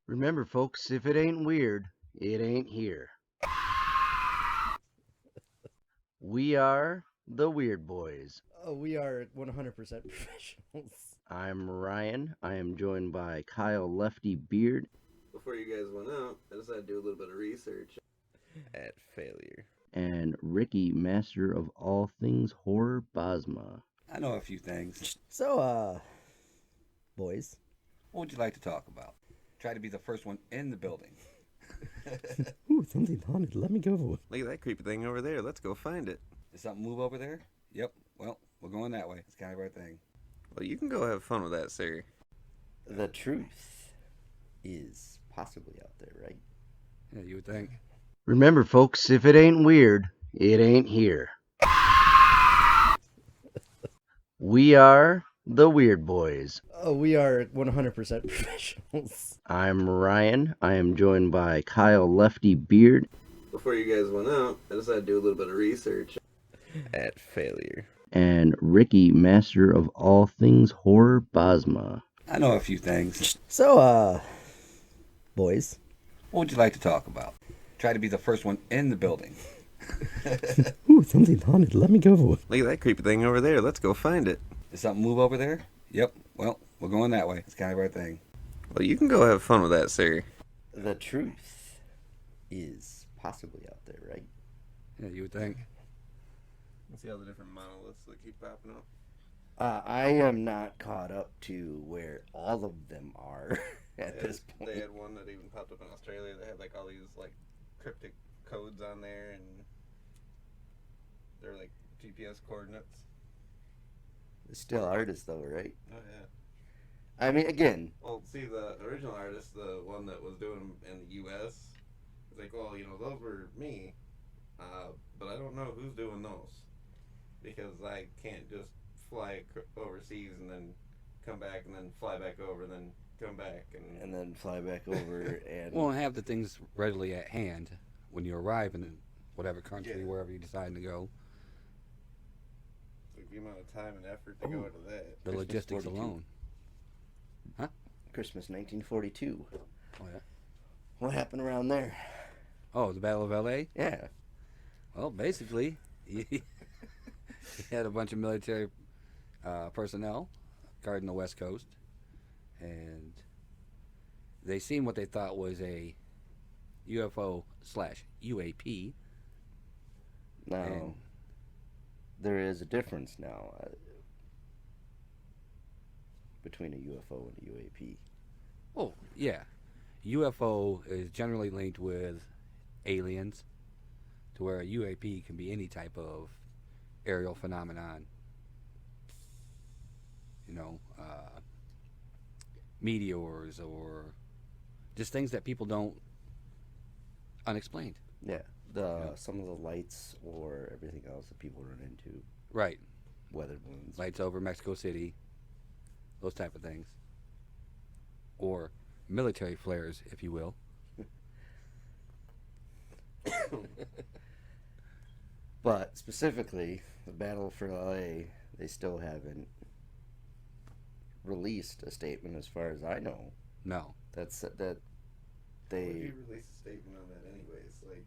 Remember, folks, if it ain't weird, it ain't here. We are the Weird Boys. We are 100% professionals. I'm Ryan. I am joined by Kyle Lefty Beard. Before you guys went out, I decided to do a little bit of research. At failure. And Ricky, master of all things horror Bosma. I know a few things. So, boys. What would you like to talk about? Try to be the first one in the building. Ooh, something haunted. Let me go. Look at that creepy thing over there. Let's go find it. Did something move over there? Yep. Well, we're going that way. It's kind of our thing. Well, you can go have fun with that, sir. The truth is possibly out there, right? Yeah, you would think. Remember, folks, if it ain't weird, it ain't here. We are the Weird Boys. We are 100% professionals. I'm Ryan. I am joined by Kyle Lefty Beard. Before you guys went out, I decided to do a little bit of research. At failure. And Ricky, master of all things horror Bosma. I know a few things. So, boys. What would you like to talk about? Try to be the first one in the building. Ooh, something haunted. Let me go. Look at that creepy thing over there. Let's go find it. Did something move over there? Yep. Well, we're going that way. It's kind of our thing. Well, you can go have fun with that, sir. The truth is possibly out there, right? Yeah, you would think. See all the different monoliths that keep popping up? I am not caught up to where all of them are at this point. They had one that even popped up in Australia that had like all these like cryptic codes on there, and they're like GPS coordinates. Still artists, though, right? Oh yeah. I mean, again, Well, see, the original artist, the one that was doing them in the U.S., was like, well, those were me, but I don't know who's doing those, because I can't just fly overseas and then come back and then fly back over and then come back and then fly back over and Well, and have the things readily at hand when you arrive in whatever country, Yeah. wherever you decide to go. like the amount of time and effort to go into that. The Christmas logistics 42. alone. Christmas 1942. Oh, yeah. What happened around there? Oh, the Battle of L.A.? Yeah. Well, basically, he had a bunch of military personnel guarding the West Coast, and they seen what they thought was a UFO / UAP. Now, And- there is a difference now between a UFO and a UAP. Oh, yeah. UFO is generally linked with aliens, to where a UAP can be any type of aerial phenomenon. Meteors or just things that people don't unexplained. Yeah. Yeah. Some of the lights or everything else that people run into, Right. weather balloons. Lights over Mexico City, those type of things. Or military flares, if you will. But specifically, the Battle for LA, they still haven't released a statement, as far as I know. No. That Would they you release a statement on that anyways? Like,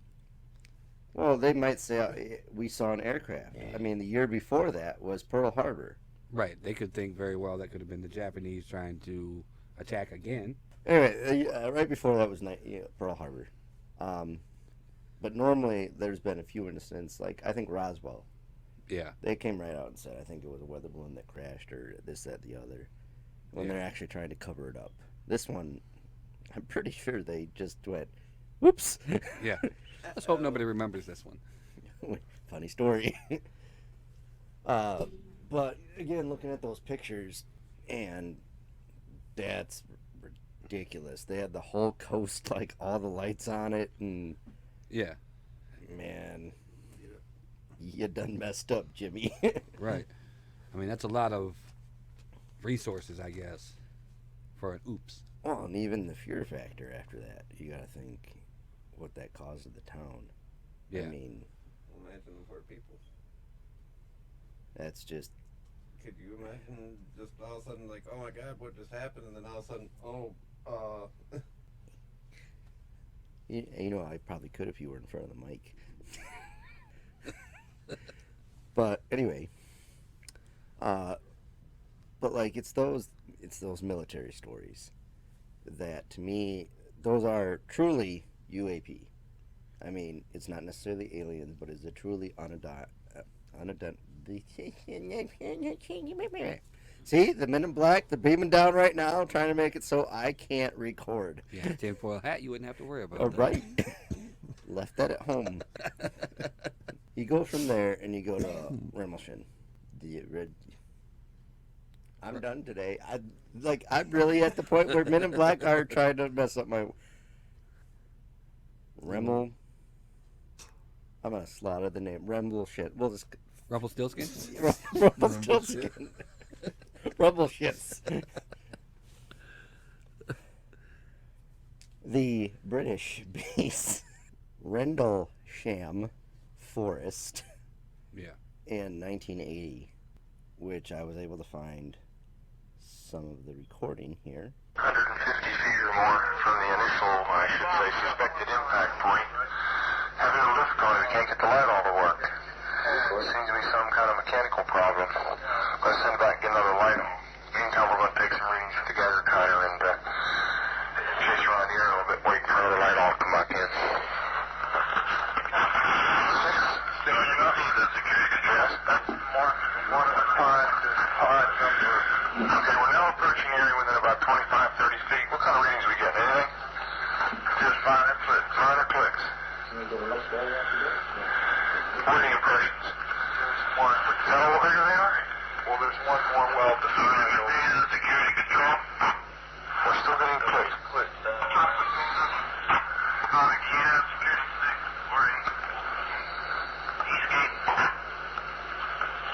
well, they might say we saw an aircraft. I mean, the year before that was Pearl Harbor. Right. They could think very well that could have been the Japanese trying to attack again. Anyway, right before that was Pearl Harbor. But normally there's been a few incidents, like I think Roswell. Yeah. They came right out and said, I think it was a weather balloon that crashed or this, that, the other, when Yeah. they're actually trying to cover it up. This one, I'm pretty sure they just went, whoops. Yeah. Let's hope nobody remembers this one. Funny story. But again, looking at those pictures, and that's ridiculous. They had the whole coast, like all the lights on it, and Yeah. man, you done messed up, Jimmy. Right. I mean, that's a lot of resources, I guess, for an oops. Well, and even the fear factor after that, you gotta think what that caused to the town. Yeah. I mean, imagine the poor people. that's just Could you imagine just all of a sudden like, oh my God, what just happened? And then all of a sudden, You know, I probably could if you were in front of the mic. But anyway, but like it's those military stories that to me those are truly UAP. I mean, it's not necessarily aliens, but it's a truly See, the Men in Black, they're beaming down right now, trying to make it so I can't record. If you had a tinfoil hat, you wouldn't have to worry about All that. right. Left that at home. You go from there and you go to Rendlesham. I'm done today. I'm really at the point where Men in Black are trying to mess up my Remel. I'm gonna slaughter the name. Rendlesham. We'll just Rumpelstiltskin? Rumpelstiltskin. Rumbleshits. The British base Rendlesham Forest Yeah. in 1980, which I was able to find some of the recording here. 150 feet or more from the initial, I should say, suspected impact point. Having a lift going, we can't get the light all to work. Seems to be some kind of mechanical problem. I'm going to send back and get another light. Meantime, we're going to take some readings with the Geiger counter and chase around here a little bit, waiting for another light all to come back in. Yes, that's one of the five to odd number. Okay, we're now approaching the area within about 25, 30 feet. What kind of readings are we getting? Anything? Just minor clicks. Minor clicks. What are the impressions? There's one. Is that all bigger they are? Well, there's one more well defined. Security control. We're still getting clicks. Clicks.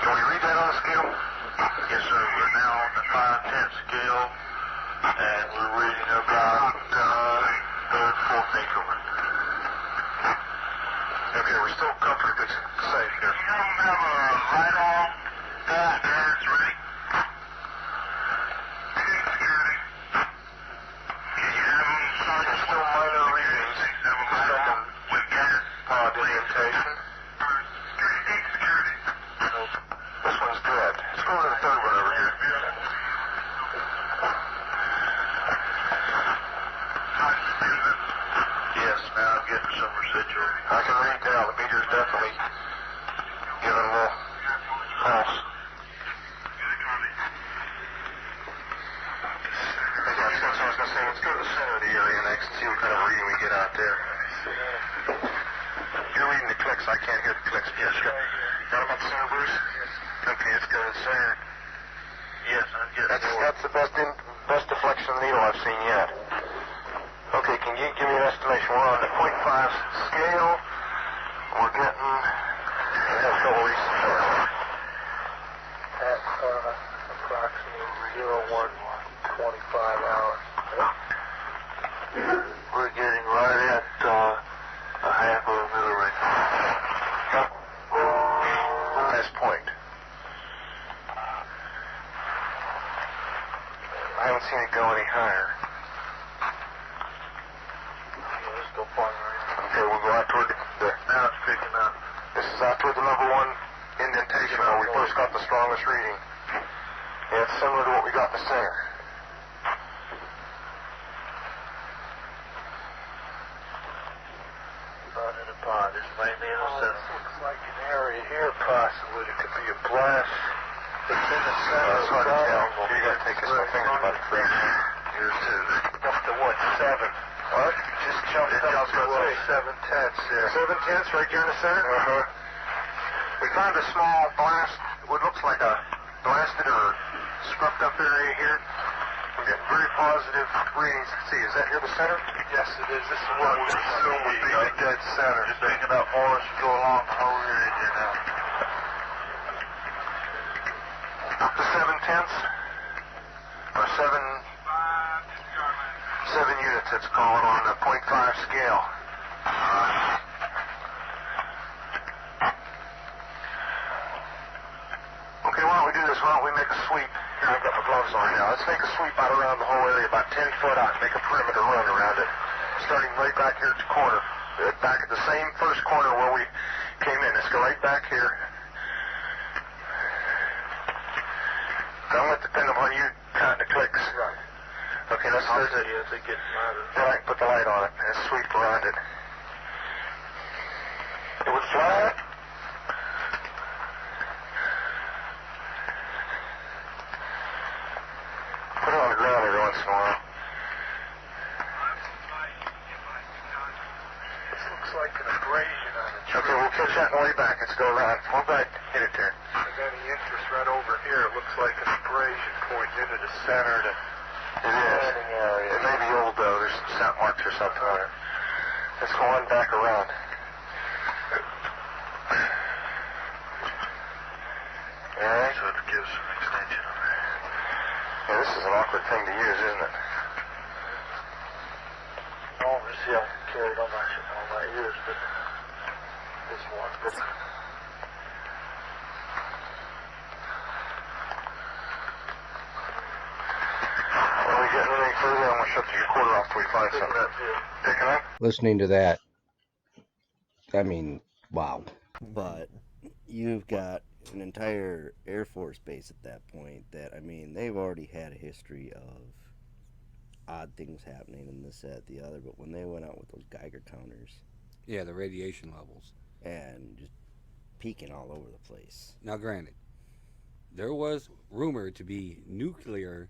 Can we read that on the scale? Yes, sir. We're now on the 5/10 scale, and we're reading about third, fourth increment. Okay, we're still comfortably safe here. You don't have a light on? There, it's ready. Security. Can you have them? There's still minor readings. Second with gas pod indentation. Security. This one's dead. Let's go to the third one over here. Yes, now I'm getting some residual. I can read now. The meter's definitely giving a little pulse. That's what I was going to say. Let's go to the center of the area next and see what kind of reading we get out there. You're reading the clicks. I can't hear the clicks. Yes, sir. Got about the center, Bruce? Yes. Okay, let's go to the center. Yes, I'm getting that's the best deflection of the needle I've seen yet. Okay, can you give me an estimation? We're on the 0.5 scale. We're getting a couple weeks. At approximately 0125 hours. We're getting right at a half of a millirate. Last point. I haven't seen it go any higher. Okay, we'll go out toward the now it's picking up. This is out toward the number one indentation where we first got the strongest reading. And it's similar to what we got in the center. Not in a pod. This may be in a center. Looks like an area here possibly. It could be a blast. It's in the center. That's hard to tell. You got to take this my fingers about 3. Here's 2. Up to what? 7. What? Just jumped up to 7/10 there. 7/10 right here in the center? Uh-huh. We found a small blast, what looks like a blasted or scrubbed up area here. We're getting very positive readings. See, is that near the center? Yes, it is. This is what we assume would be the dead center. Just picking up more as we go along the whole area here now. Up to 7/10 or 7 units, let's call it, on the 0.5 scale. Okay, why don't we do this? Why don't we make a sweep? Here, I've got my gloves on now. Let's make a sweep out around the whole area, about 10 foot out, and make a perimeter run around it. starting right back here at the corner. Back at the same first corner where we came in. Let's go right back here. Don't let depend upon you counting the clicks. Right. Okay, let's start it. As they get louder. Then I can put the light on it and sweep around it. It was flat. Put it on the ground every once in a while. This looks like an abrasion on the tree. Okay, we'll catch that on the way back. Let's go around. Pull back, hit it there. If any interest right over here, it looks like an abrasion pointing into the center of the landing area. It may be old though. There's some scent marks or something on it. Let's go on back around. Alright. So it gives some extension on there. Yeah, this is an awkward thing to use, isn't it? Oh, let's see, I can carry it on my ears, but this one. But when we get anything further, I'm going to shut the recorder off till we find something. Picking up? Listening to that, I mean, wow. But you've got an entire Air Force base at that point that, I mean, they've already had a history of odd things happening and this, that, the other. But when they went out with those Geiger counters Yeah, the radiation levels. and just peaking all over the place. Now, granted, there was rumored to be nuclear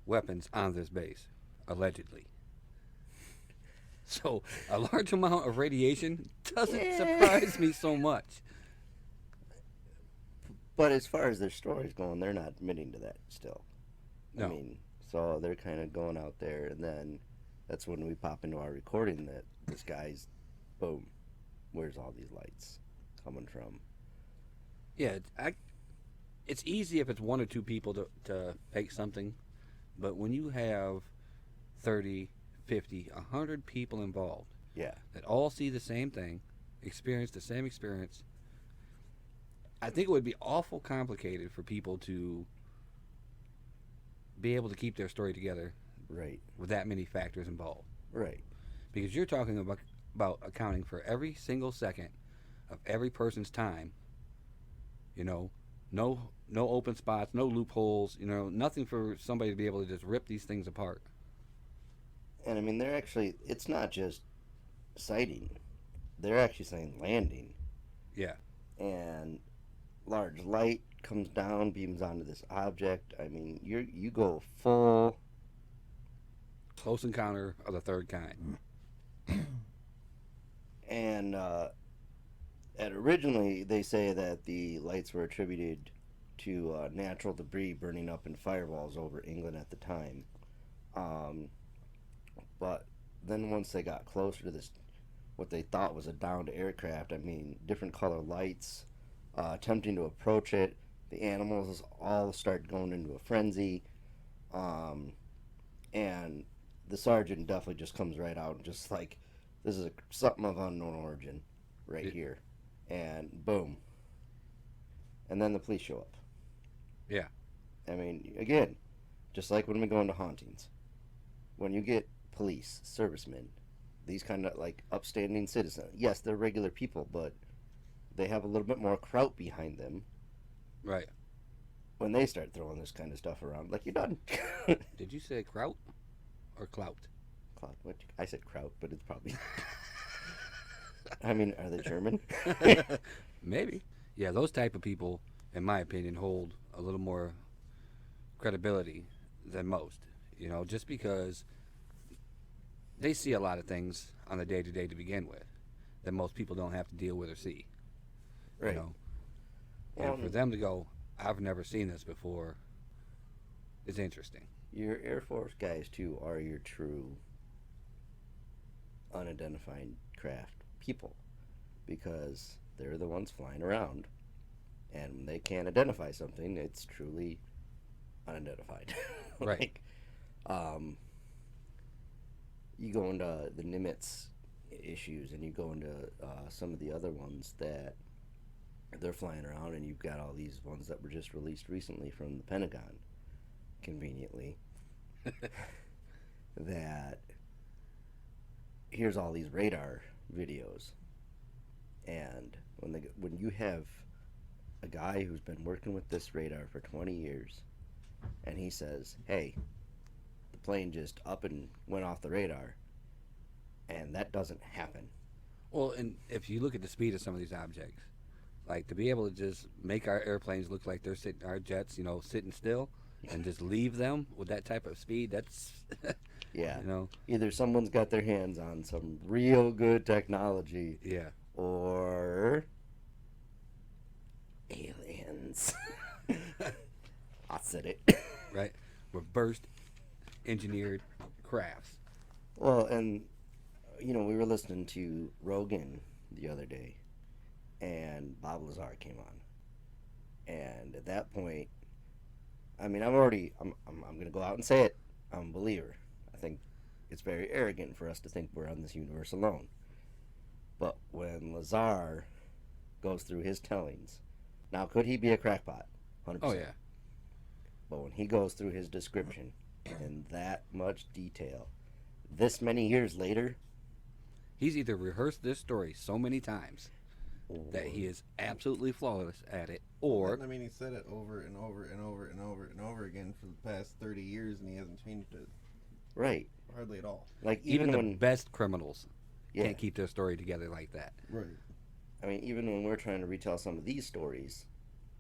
weapons on this base, allegedly. So, a large amount of radiation doesn't surprise me so much. But as far as their story's going, they're not admitting to that still. No. I mean, so they're kind of going out there, and then that's when we pop into our recording that this guy's, boom, where's all these lights coming from? Yeah, it's easy if it's one or two people to fake something, but when you have 30, 50, 100 people involved Yeah. that all see the same thing, experience the same experience, I think it would be awful complicated for people to be able to keep their story together Right. with that many factors involved. Right. Because you're talking about accounting for every single second of every person's time. You know, no open spots, no loopholes, you know, nothing for somebody to be able to just rip these things apart. And I mean, they're actually, it's not just sighting, they're actually saying landing. Yeah. And large light comes down, beams onto this object. I mean, you go full. Close encounter of the third kind. And originally they say that the lights were attributed to natural debris burning up in firewalls over England at the time. But then once they got closer to this, what they thought was a downed aircraft, I mean, different color lights, attempting to approach it, the animals all start going into a frenzy, and the sergeant definitely just comes right out and just like, this is something of unknown origin right here. And boom. And then the police show up. Yeah. I mean, again, just like when we go into hauntings. When you get police, servicemen, these kind of like upstanding citizens, yes, they're regular people, but they have a little bit more kraut behind them. Right. When they start throwing this kind of stuff around, like, you're done. Did you say kraut or clout? Clout, what? I said kraut, but it's probably... I mean, are they German? Maybe. Yeah, those type of people, in my opinion, hold a little more credibility than most. You know, just because they see a lot of things on the day-to-day to begin with that most people don't have to deal with or see. Right. You know? And for them to go, I've never seen this before, is interesting. Your Air Force guys, too, are your true unidentified craft people, because they're the ones flying around, and when they can't identify something, it's truly unidentified. Right. You go into the Nimitz issues, and you go into some of the other ones that they're flying around, and you've got all these ones that were just released recently from the Pentagon, conveniently, that here's all these radar videos, and when you have a guy who's been working with this radar for 20 years, and he says, "Hey, the plane just up and went off the radar," and that doesn't happen. Well, and if you look at the speed of some of these objects, like to be able to just make our airplanes look like they're sitting, our jets, sitting still, and just leave them with that type of speed, that's, Yeah. you know, Either someone's got their hands on some real good technology, yeah. or aliens. I said it. Right? Reversed engineered crafts. Well, and we were listening to Rogan the other day, and Bob Lazar came on, and at that point, I mean, I'm going to go out and say it. I'm a believer. I think it's very arrogant for us to think we're on this universe alone. But when Lazar goes through his tellings, now could he be a crackpot? 100%. Oh, yeah. But when he goes through his description in that much detail, this many years later, He's either rehearsed this story so many times that he is absolutely flawless at it, or I mean, he said it over and over and over and over and over again for the past 30 years, and he hasn't changed it right, hardly at all. like even even the when best criminals yeah, can't keep their story together like that. Right. I mean, even when we're trying to retell some of these stories,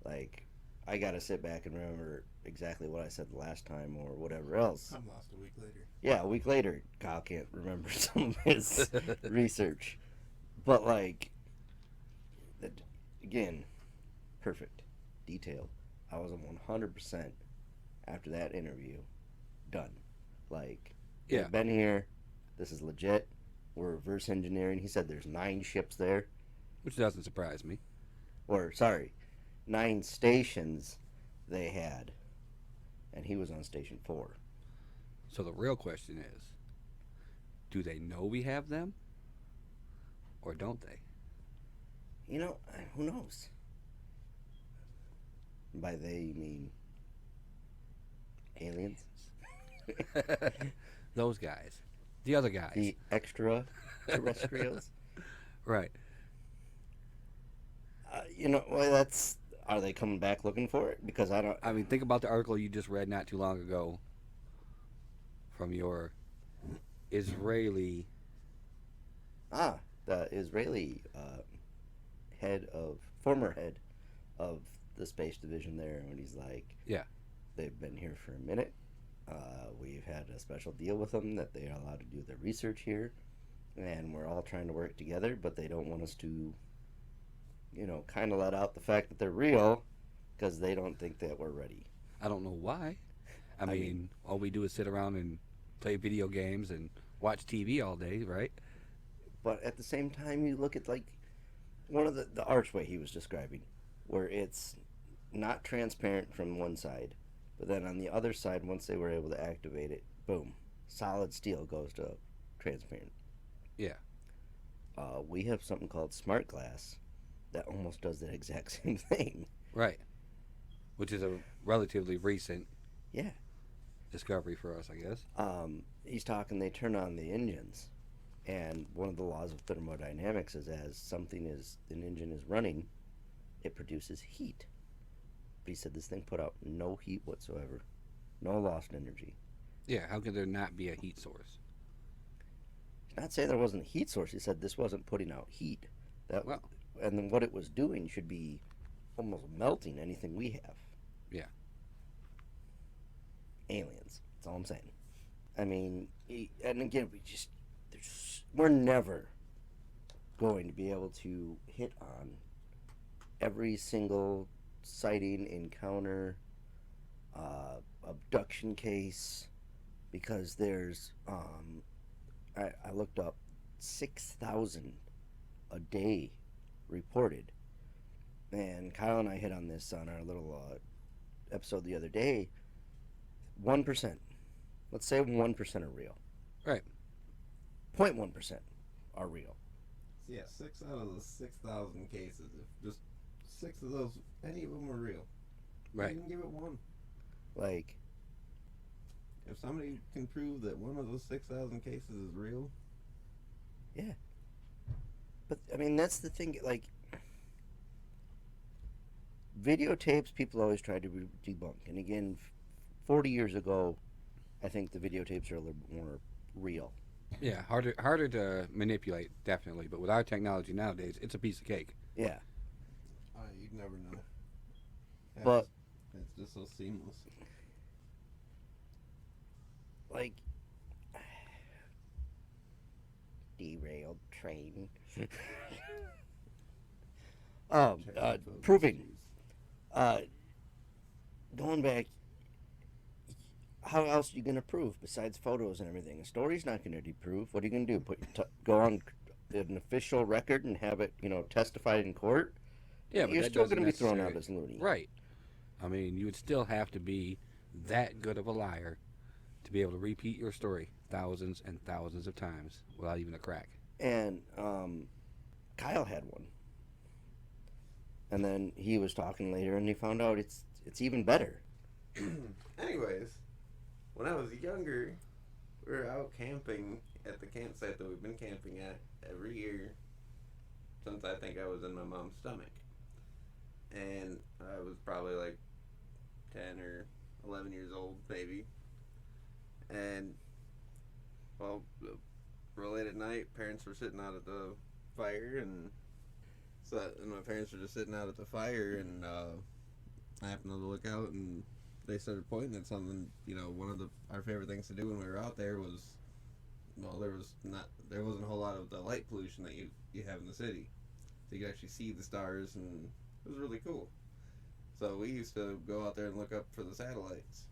like I got to sit back and remember exactly what I said the last time or whatever else. I'm lost a week later. Yeah, a week later, Kyle can't remember some of his research. But, like, again, perfect, detailed. I was 100% after that interview done. Like, Yeah. we've been here. This is legit. We're reverse engineering. He said there's 9 ships there. Which doesn't surprise me. Or, sorry, 9 stations they had. And he was on station 4. So the real question is, do they know we have them? Or don't they? Who knows? By they, you mean aliens? Those guys. The other guys. The extraterrestrials? Right. Well, are they coming back looking for it? Because I mean, think about the article you just read not too long ago from your Israeli. The Israeli former head of the space division there, when he's like, Yeah. they've been here for a minute. We've had a special deal with them that they are allowed to do their research here, and we're all trying to work together, but they don't want us to, kind of let out the fact that they're real because they don't think that we're ready. I don't know why. I mean, all we do is sit around and play video games and watch TV all day, right? But at the same time, you look at like one of the archway he was describing, where it's not transparent from one side, but then on the other side, once they were able to activate it, boom, solid steel goes to transparent. Yeah. We have something called smart glass that almost does the exact same thing. Right. Which is a relatively recent Yeah. discovery for us, I guess. He's talking, they turn on the engines, and one of the laws of thermodynamics is as an engine is running, it produces heat. But he said this thing put out no heat whatsoever, no lost energy. Yeah, how could there not be a heat source? He's not saying there wasn't a heat source. He said this wasn't putting out heat. Well. And then what it was doing should be almost melting anything we have. Yeah. Aliens. That's all I'm saying. I mean, and again, we're never going to be able to hit on every single sighting, encounter, abduction case, because there's, I looked up 6,000 a day reported. And Kyle and I hit on this on our little episode the other day. 1%. Let's say 1% are real. Right. 0.1% are real. So yeah, 6 out of the 6,000 cases, if just 6 of those, any of them were real. Right. You can give it 1. Like, If somebody can prove that one of those 6,000 cases is real, Yeah. But I mean, that's the thing. Like videotapes, people always try to debunk. And again, 40 years ago, I think the videotapes are a little bit more real. Yeah, harder to manipulate, definitely. But with our technology nowadays, it's a piece of cake. Yeah. You never know. But It's just so seamless. like derailed train. Proving. Going back, how else are you going to prove besides photos and everything? A story's not going to disprove. What are you going to do? Go on an official record and have it, testified in court? Yeah, but You're that still going doesn't to be thrown necessarily out as loony. right. I mean, you would still have to be that good of a liar to be able to repeat your story thousands and thousands of times without even a crack. And Kyle had one, and then he was talking later, and he found out it's even better. Anyways, when I was younger, we were out camping at the campsite that we've been camping at every year since I think I was in my mom's stomach. And I was probably like 10 or 11 years old, maybe. And, well, real late at night, parents were sitting out at the fire, and my parents were just sitting out at the fire, and I happened to look out, and they started pointing at something. One of our favorite things to do when we were out there was, well, there wasn't a whole lot of the light pollution that you have in the city, so you could actually see the stars, and it was really cool. So we used to go out there and look up for the satellites.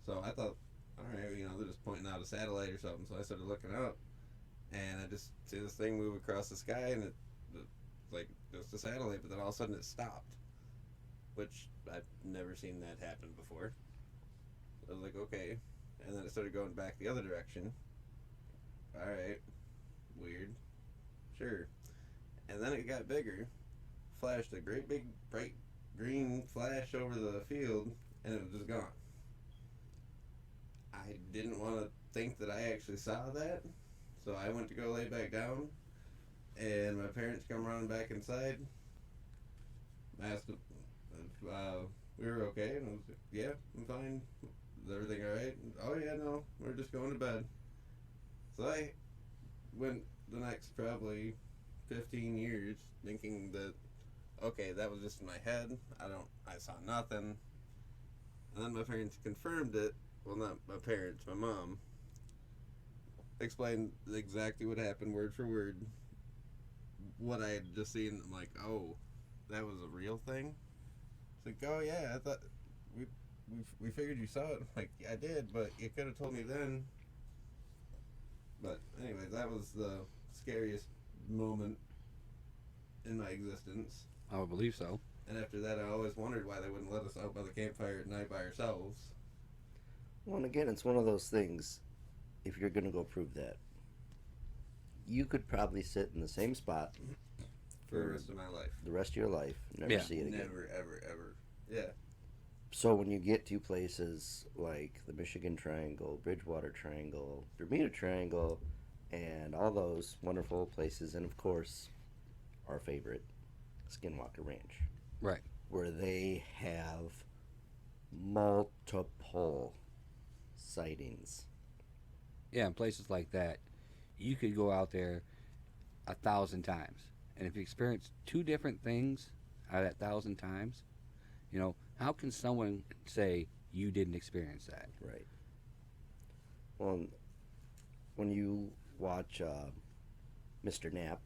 So I thought, all right, they're just pointing out a satellite or something. So I started looking up, and I just see this thing move across the sky, and it's like just a satellite. But then all of a sudden it stopped, which I've never seen that happen before. I was like, okay, and then it started going back the other direction. All right, weird, sure. And then it got bigger, flashed a great big bright green flash over the field, and it was just gone. I didn't want to think that I actually saw that, so I went to go lay back down, and my parents come running back inside. I asked if we were okay, and I was like, yeah, I'm fine. Is everything alright? Oh yeah, no, we're just going to bed. So I went the next probably 15 years thinking that, okay, that was just in my head. I saw nothing. And then my parents confirmed it. Well, not my parents, my mom explained exactly what happened, word for word, what I had just seen. I'm like, oh, that was a real thing? It's like, oh yeah, I thought we figured you saw it. I'm like, yeah, I did, but you could have told me then. But anyway, that was the scariest moment in my existence. I would believe so. And after that, I always wondered why they wouldn't let us out by the campfire at night by ourselves. Well, and again, it's one of those things. If you're going to go prove that, you could probably sit in the same spot For the rest of my life. the rest of your life, never Yeah. see it again. Never, ever, ever. Yeah. So when you get to places like the Michigan Triangle, Bridgewater Triangle, Bermuda Triangle, and all those wonderful places, and of course, our favorite, Skinwalker Ranch. Right. Where they have multiple sightings. Yeah, in places like that, you could go out there 1,000 times, and if you experience two different things out of that 1,000 times, how can someone say you didn't experience that? Right. Well, when you watch Mr. Knapp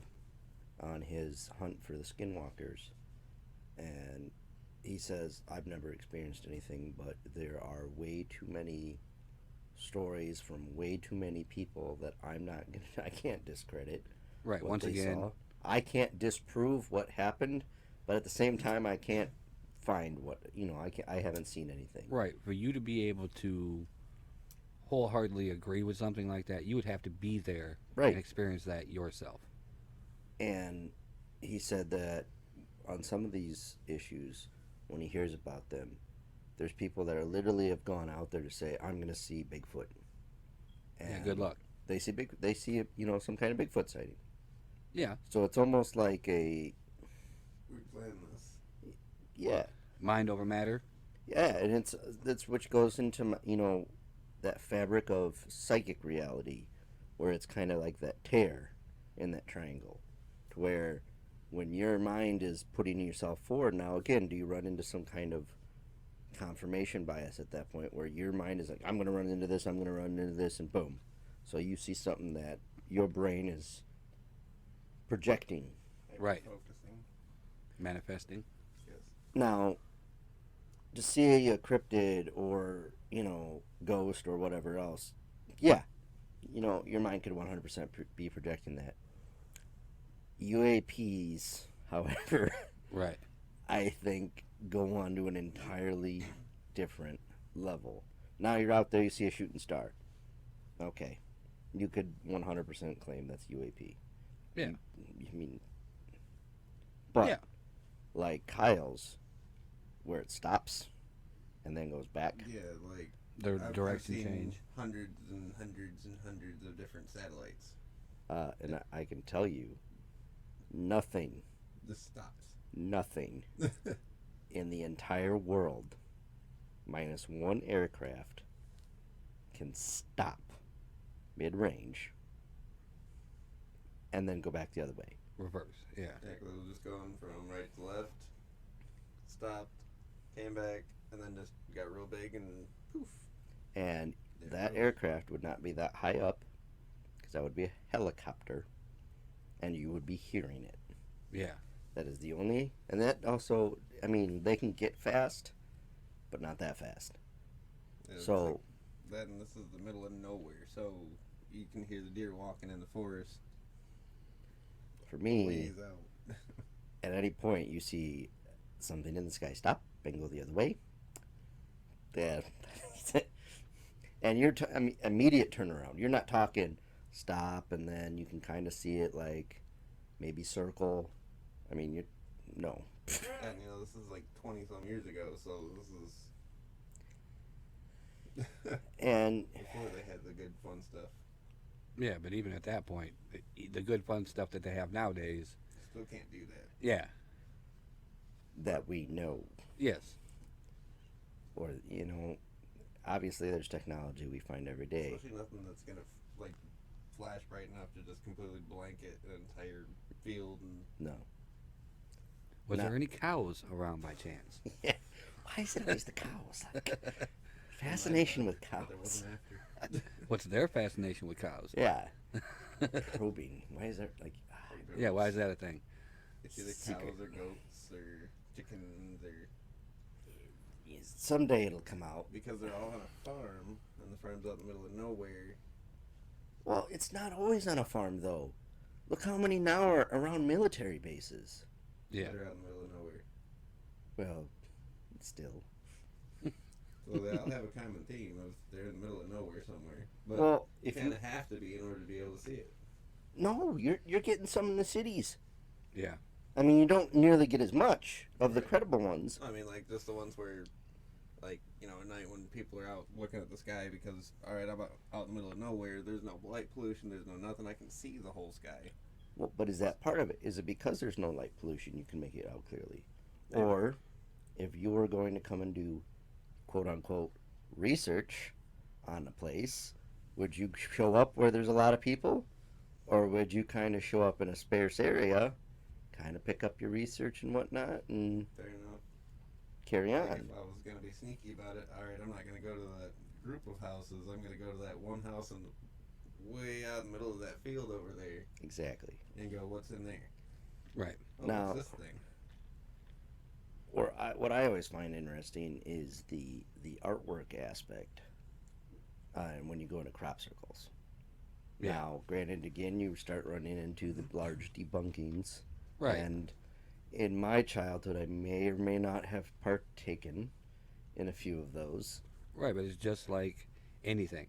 on his hunt for the Skinwalkers, and he says, I've never experienced anything, but there are way too many stories from way too many people that I can't discredit. Right. What Once they again, saw. I can't disprove what happened, but at the same time, I can't find what I haven't seen anything. right. For you to be able to wholeheartedly agree with something like that, you would have to be there Right. and experience that yourself. And he said that on some of these issues, when he hears about them, there's people that are literally have gone out there to say, I'm going to see Bigfoot. Yeah, good luck. They see some kind of Bigfoot sighting. Yeah. So it's almost like a We planned this. yeah. Mind over matter. Yeah, and that's which goes into that fabric of psychic reality, where it's kind of like that tear in that triangle, to where when your mind is putting yourself forward. Now again, do you run into some kind of confirmation bias at that point, where your mind is like, I'm going to run into this, I'm going to run into this, and boom, so you see something that your brain is projecting. Right. Focusing. Manifesting. Yes. Now, to see a cryptid or ghost or whatever else, yeah, your mind could 100% be projecting that. UAPs, however, Right. I think go on to an entirely different level. Now you're out there, you see a shooting star. Okay, you could 100% claim that's UAP. Yeah. I mean, but Yeah. like Kyle's, where it stops and then goes back. Yeah, like Their I've direction seen change. hundreds and hundreds and hundreds of different satellites. And I can tell you, nothing This stops. in the entire world, minus one aircraft, can stop mid-range and then go back the other way. Reverse. Yeah. Yeah, 'cause it was just going from right to left, stopped, came back, and then just got real big and poof. And there it that goes. aircraft would not be that high up, because that would be a helicopter, and you would be hearing it. Yeah. That is the only, and that also, I mean, they can get fast, but not that fast. Yeah, it's So, like that, and this is the middle of nowhere, so you can hear the deer walking in the forest. for me, Ways out. at any point you see something in the sky stop and go the other way, yeah, and you're immediate turnaround. You're not talking stop and then you can kind of see it like maybe circle. I mean, no. And this is like 20 some years ago, so this is And before they had the good fun stuff. Yeah, but even at that point, the good fun stuff that they have nowadays. Still can't do that. Yeah. that we know, Yes. or obviously there's technology we find every day. Especially nothing that's gonna like flash bright enough to just completely blanket an entire field. And No. Was No. there any cows around by chance? Yeah. Why is it always the cows? Like, fascination with but there cows. wasn't after. What's their fascination with cows? Yeah. Probing. Why is there like? Yeah, why is that a thing? It's either Secret. cows or goats or chickens or Someday it'll come out. because they're all on a farm and the farm's out in the middle of nowhere. Well, it's not always on a farm though. Look how many now are around military bases. Yeah. They're out in the middle of nowhere. Well, still. So they all have a common theme of they're in the middle of nowhere somewhere. But Well, you if kind you of have to be in order to be able to see it. no, you're getting some in the cities. Yeah. I mean, you don't nearly get as much of the credible ones. I mean, like just the ones where, like at night when people are out looking at the sky because all right, I'm out in the middle of nowhere. There's no light pollution. There's no nothing. I can see the whole sky. Well, but is that part of it? Is it because there's no light pollution you can make it out clearly? Maybe. Or if you were going to come and do quote unquote research on the place, would you show up where there's a lot of people? Or would you kind of show up in a sparse area, kind of pick up your research and whatnot and Fair enough. carry Like, on? if I was gonna be sneaky about it, all right, I'm not gonna go to that group of houses. I'm gonna go to that one house in way out in the middle of that field over there Exactly. and go, what's in there? Right. Oh, Now- what's this thing? Or what I always find interesting is the artwork aspect when you go into crop circles. Yeah. Now, granted, again, you start running into the large debunkings. Right. And in my childhood, I may or may not have partaken in a few of those. Right, but it's just like anything.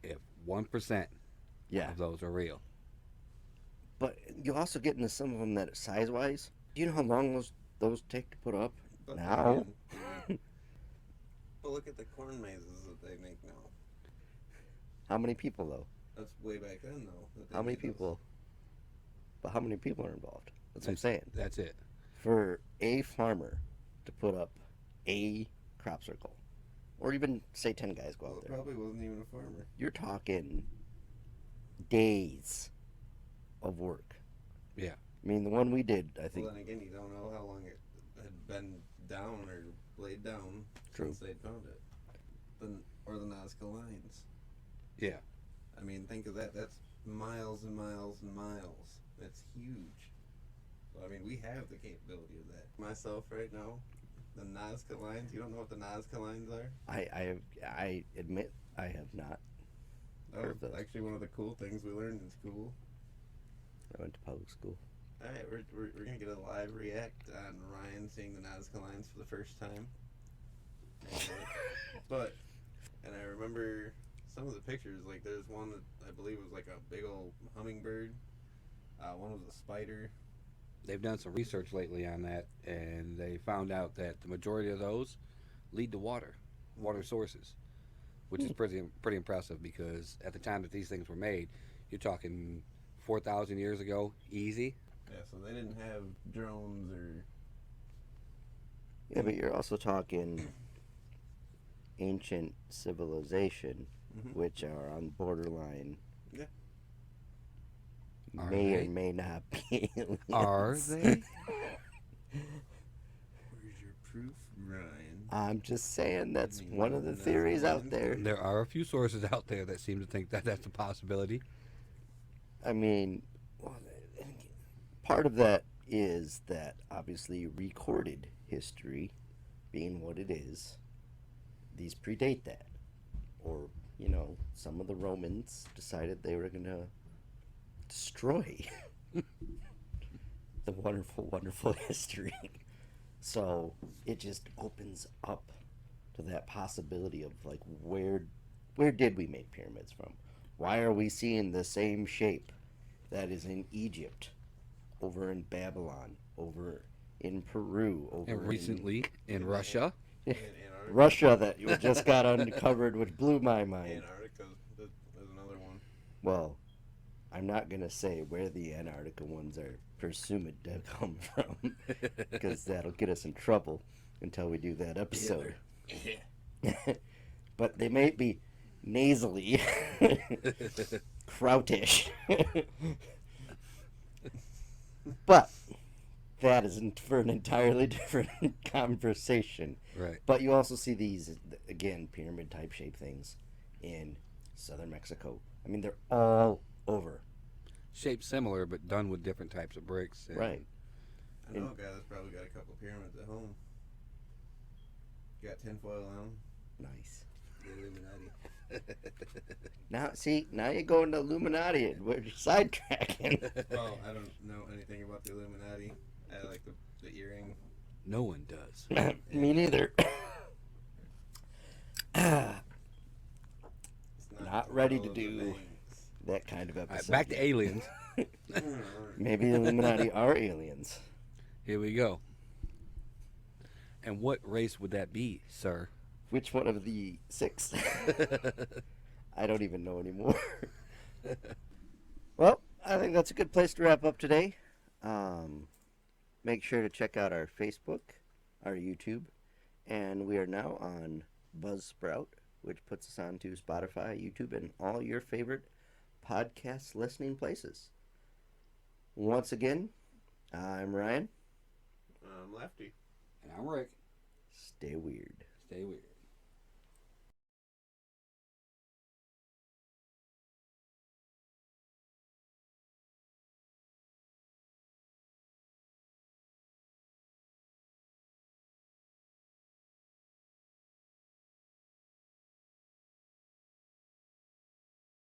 If 1% Yeah. of those are real. But you also get into some of them that size-wise. Do you know how long those take to put up? But Now? again, but look at the corn mazes that they make now. How many people, though? That's way back then, though. that they How many made those. people? But how many people are involved? That's what I'm saying. That's it. For a farmer to put up a crop circle, or even say 10 guys go Well, out it there, probably wasn't even a farmer. you're talking days of work. Yeah. I mean, the one we did, I think. Well, then again, you don't know how long it had been down or laid down True. since they'd found it. Or the Nazca lines. Yeah. I mean, think of that. That's miles and miles and miles. That's huge. So, I mean, we have the capability of that. Myself right now, the Nazca lines, you don't know what the Nazca lines are? I admit I have not. That Heard was those. actually one of the cool things we learned in school. I went to public school. Alright, we're going to get a live react on Ryan seeing the Nazca lines for the first time. And I remember some of the pictures, like there's one that I believe was like a big old hummingbird. One was a spider. They've done some research lately on that, and they found out that the majority of those lead to water sources, which is pretty impressive because at the time that these things were made, you're talking 4,000 years ago, easy. Yeah, so they didn't have drones or... Yeah, but you're also talking ancient civilization, which are on borderline. Yeah. Are May they? or may not be aliens. Are they? Where's your proof, Ryan? I'm just saying that's You mean one of the Nazca theories out lines? there. There are a few sources out there that seem to think that that's a possibility. I mean, well, part of that is that obviously recorded history being what it is, these predate that. Or, you know, some of the Romans decided they were going to destroy the wonderful, wonderful history. So it just opens up to that possibility of like, where did we make pyramids from? Why are we seeing the same shape that is in Egypt, over in Babylon, over in Peru, over And recently in Russia, In Antarctica. Russia that you just got uncovered, which blew my mind. Antarctica is another one. Well, I'm not going to say where the Antarctica ones are presumed to come from, because that'll get us in trouble until we do that episode. But they may be nasally, croutish. But that is for an entirely different conversation. right? But you also see these, again, pyramid type shape things in southern Mexico. I mean, they're all over. Shaped similar, but done with different types of bricks. And Right. I know a guy that's probably got a couple pyramids at home. Got tinfoil on them. Nice. The Illuminati. Now you're going to Illuminati and we're sidetracking. Well, I don't know anything about the Illuminati. I like the earring. No one does. Me neither. It's Not ready to all of the do things. that kind of All right, episode. back to aliens. Maybe Illuminati are aliens. Here we go. And what race would that be, sir? Which one of the 6? I don't even know anymore. Well, I think that's a good place to wrap up today. Make sure to check out our Facebook, our YouTube, and we are now on Buzzsprout, which puts us onto Spotify, YouTube, and all your favorite podcast listening places. Once again, I'm Ryan. Lefty. And I'm Rick. Stay weird. Stay weird.